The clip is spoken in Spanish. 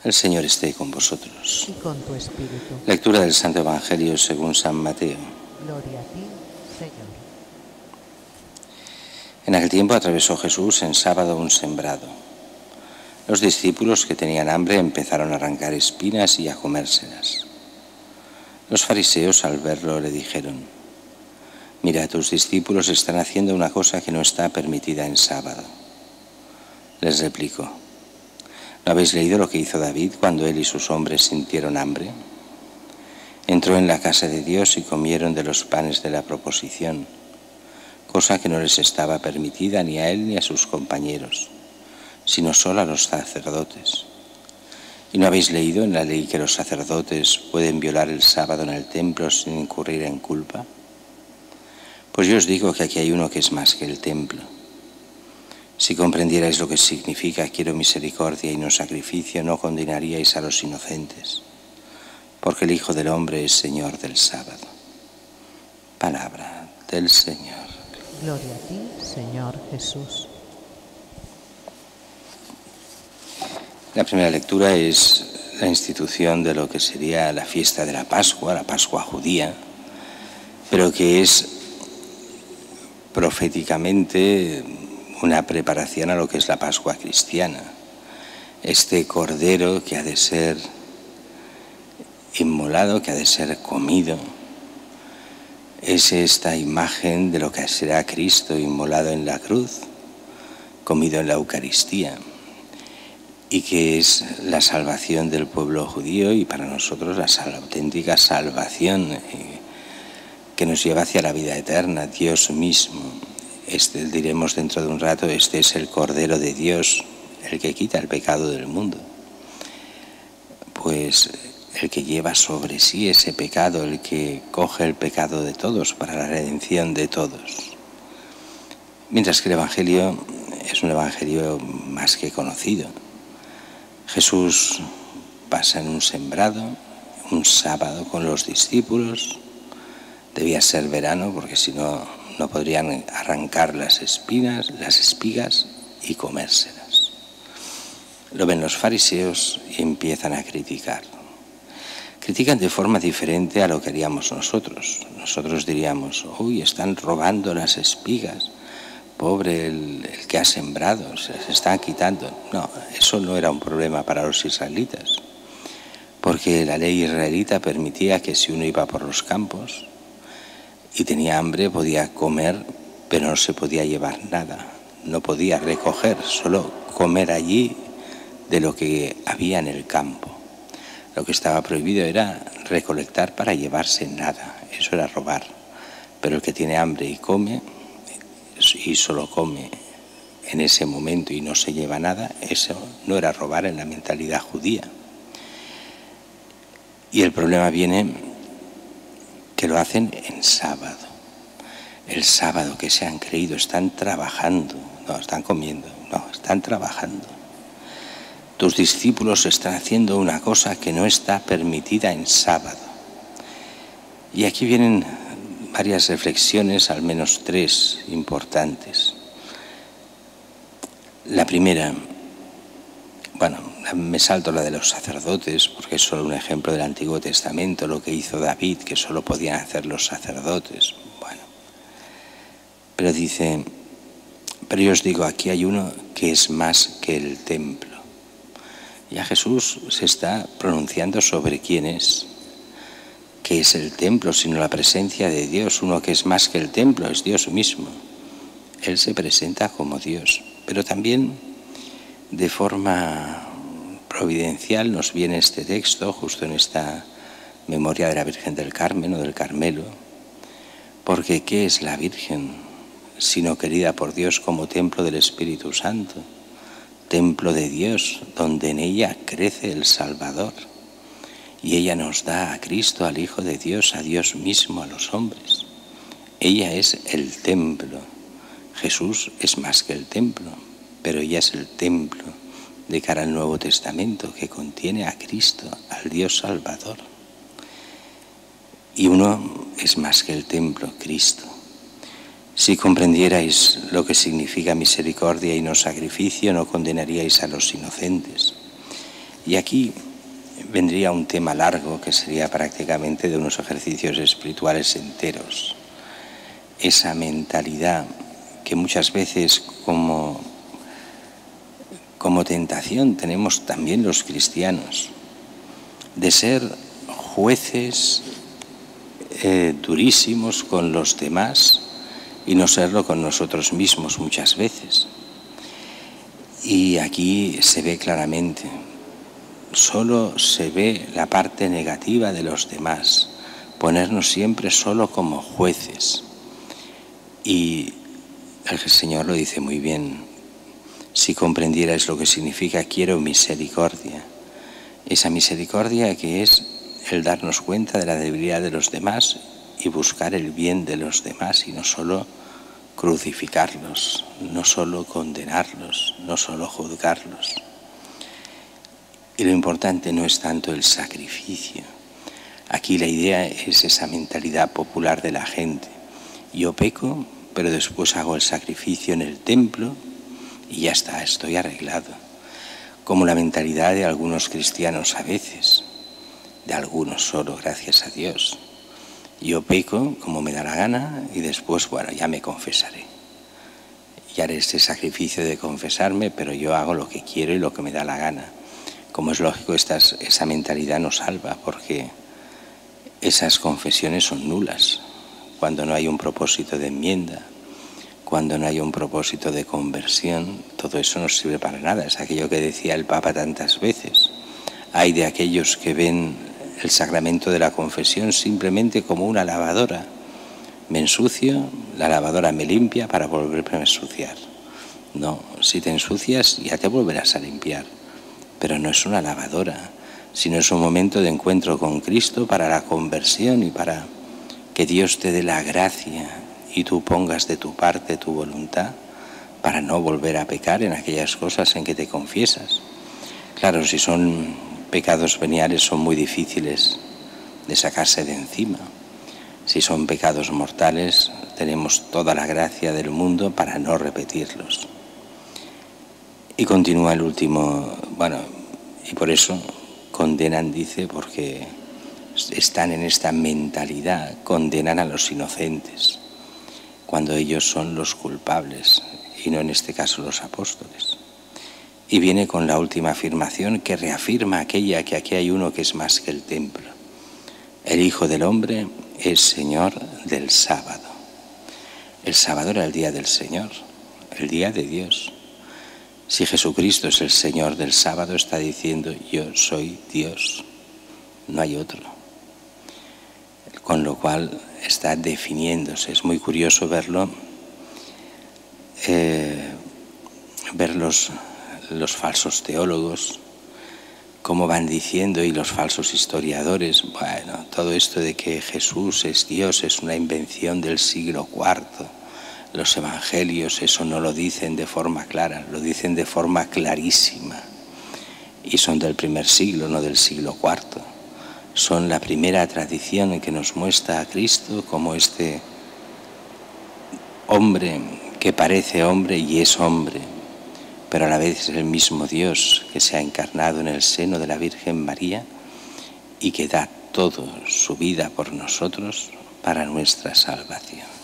El Señor esté con vosotros. Y con tu espíritu. Lectura del Santo Evangelio según San Mateo. Gloria a ti, Señor. En aquel tiempo atravesó Jesús en sábado un sembrado. Los discípulos que tenían hambre empezaron a arrancar espinas y a comérselas. Los fariseos al verlo le dijeron: «Mira, tus discípulos están haciendo una cosa que no está permitida en sábado». Les replicó: ¿No habéis leído lo que hizo David cuando él y sus hombres sintieron hambre? Entró en la casa de Dios y comieron de los panes de la proposición, cosa que no les estaba permitida ni a él ni a sus compañeros, sino solo a los sacerdotes. ¿Y no habéis leído en la ley que los sacerdotes pueden violar el sábado en el templo sin incurrir en culpa? Pues yo os digo que aquí hay uno que es más que el templo. Si comprendierais lo que significa quiero misericordia y no sacrificio, no condenaríais a los inocentes, porque el Hijo del Hombre es Señor del sábado. Palabra del Señor. Gloria a ti, Señor Jesús. La primera lectura es la institución de lo que sería la fiesta de la Pascua judía, pero que es proféticamente una preparación a lo que es la Pascua cristiana. Este cordero que ha de ser inmolado, que ha de ser comido, es esta imagen de lo que será Cristo inmolado en la cruz, comido en la Eucaristía, y que es la salvación del pueblo judío y para nosotros la auténtica salvación que nos lleva hacia la vida eterna, Dios mismo. Diremos dentro de un rato, este es el Cordero de Dios, el que quita el pecado del mundo. Pues el que lleva sobre sí ese pecado, el que coge el pecado de todos para la redención de todos. Mientras que el Evangelio es un Evangelio más que conocido. Jesús pasa en un sembrado, un sábado con los discípulos. Debía ser verano porque si no, no podrían arrancar las espigas y comérselas. Lo ven los fariseos y empiezan a criticarlo. Critican de forma diferente a lo que haríamos nosotros. Nosotros diríamos: uy, están robando las espigas, pobre el que ha sembrado, se las están quitando. No, eso no era un problema para los israelitas, porque la ley israelita permitía que si uno iba por los campos y tenía hambre podía comer, pero no se podía llevar nada, no podía recoger, solo comer allí de lo que había en el campo. Lo que estaba prohibido era recolectar para llevarse nada, eso era robar. Pero el que tiene hambre y come, y solo come en ese momento y no se lleva nada, eso no era robar en la mentalidad judía. Y el problema viene que lo hacen en sábado. El sábado que se han creído, están trabajando, no están comiendo, no, están trabajando. Tus discípulos están haciendo una cosa que no está permitida en sábado. Y aquí vienen varias reflexiones, al menos tres importantes. La primera, me salto la de los sacerdotes, porque es solo un ejemplo del Antiguo Testamento, lo que hizo David, que solo podían hacer los sacerdotes. Pero dice, pero yo os digo, aquí hay uno que es más que el templo. Ya Jesús se está pronunciando sobre quién es, qué es el templo, sino la presencia de Dios. Uno que es más que el templo, es Dios mismo. Él se presenta como Dios, pero también de forma providencial nos viene este texto justo en esta memoria de la Virgen del Carmen o del Carmelo, porque ¿qué es la Virgen sino querida por Dios como templo del Espíritu Santo? Templo de Dios, donde en ella crece el Salvador y ella nos da a Cristo, al Hijo de Dios, a Dios mismo, a los hombres. Ella es el templo. Jesús es más que el templo, pero ella es el templo de cara al Nuevo Testamento, que contiene a Cristo, al Dios Salvador. Y uno es más que el templo, Cristo. Si comprendierais lo que significa misericordia y no sacrificio, no condenaríais a los inocentes. Y aquí vendría un tema largo que sería prácticamente de unos ejercicios espirituales enteros. Esa mentalidad que muchas veces como tentación tenemos también los cristianos, de ser jueces durísimos con los demás y no serlo con nosotros mismos muchas veces. Y aquí se ve claramente, solo se ve la parte negativa de los demás, ponernos siempre solo como jueces. Y el Señor lo dice muy bien: si comprendierais lo que significa quiero misericordia, esa misericordia que es el darnos cuenta de la debilidad de los demás y buscar el bien de los demás y no solo crucificarlos, no solo condenarlos, no solo juzgarlos. Y lo importante no es tanto el sacrificio. Aquí la idea es esa mentalidad popular de la gente. Yo peco, pero después hago el sacrificio en el templo y ya está, estoy arreglado. Como la mentalidad de algunos cristianos a veces, de algunos solo, gracias a Dios. Yo peco como me da la gana y después, bueno, ya me confesaré. Y haré este sacrificio de confesarme, pero yo hago lo que quiero y lo que me da la gana. Como es lógico, esa mentalidad no salva, porque esas confesiones son nulas. Cuando no hay un propósito de enmienda, cuando no hay un propósito de conversión, todo eso no sirve para nada. Es aquello que decía el Papa tantas veces. Hay de aquellos que ven el sacramento de la confesión simplemente como una lavadora. Me ensucio, la lavadora me limpia para volverme a ensuciar. No, si te ensucias ya te volverás a limpiar, pero no es una lavadora, sino es un momento de encuentro con Cristo para la conversión y para que Dios te dé la gracia y tú pongas de tu parte tu voluntad para no volver a pecar en aquellas cosas en que te confiesas. Claro, si son pecados veniales son muy difíciles de sacarse de encima. Si son pecados mortales, tenemos toda la gracia del mundo para no repetirlos. Y continúa el último, y por eso condenan, dice, porque están en esta mentalidad, condenan a los inocentes, cuando ellos son los culpables, y no en este caso los apóstoles. Y viene con la última afirmación que reafirma aquella que aquí hay uno que es más que el templo. El Hijo del Hombre es Señor del sábado. El sábado era el día del Señor, el día de Dios. Si Jesucristo es el Señor del sábado, está diciendo: yo soy Dios, no hay otro. Con lo cual está definiéndose. Es muy curioso verlo, ver los falsos teólogos, cómo van diciendo, y los falsos historiadores, bueno, todo esto de que Jesús es Dios es una invención del siglo IV. Los evangelios eso no lo dicen de forma clara, lo dicen de forma clarísima. Y son del primer siglo, no del siglo IV. Son la primera tradición en que nos muestra a Cristo como este hombre que parece hombre y es hombre, pero a la vez es el mismo Dios que se ha encarnado en el seno de la Virgen María y que da todo su vida por nosotros para nuestra salvación.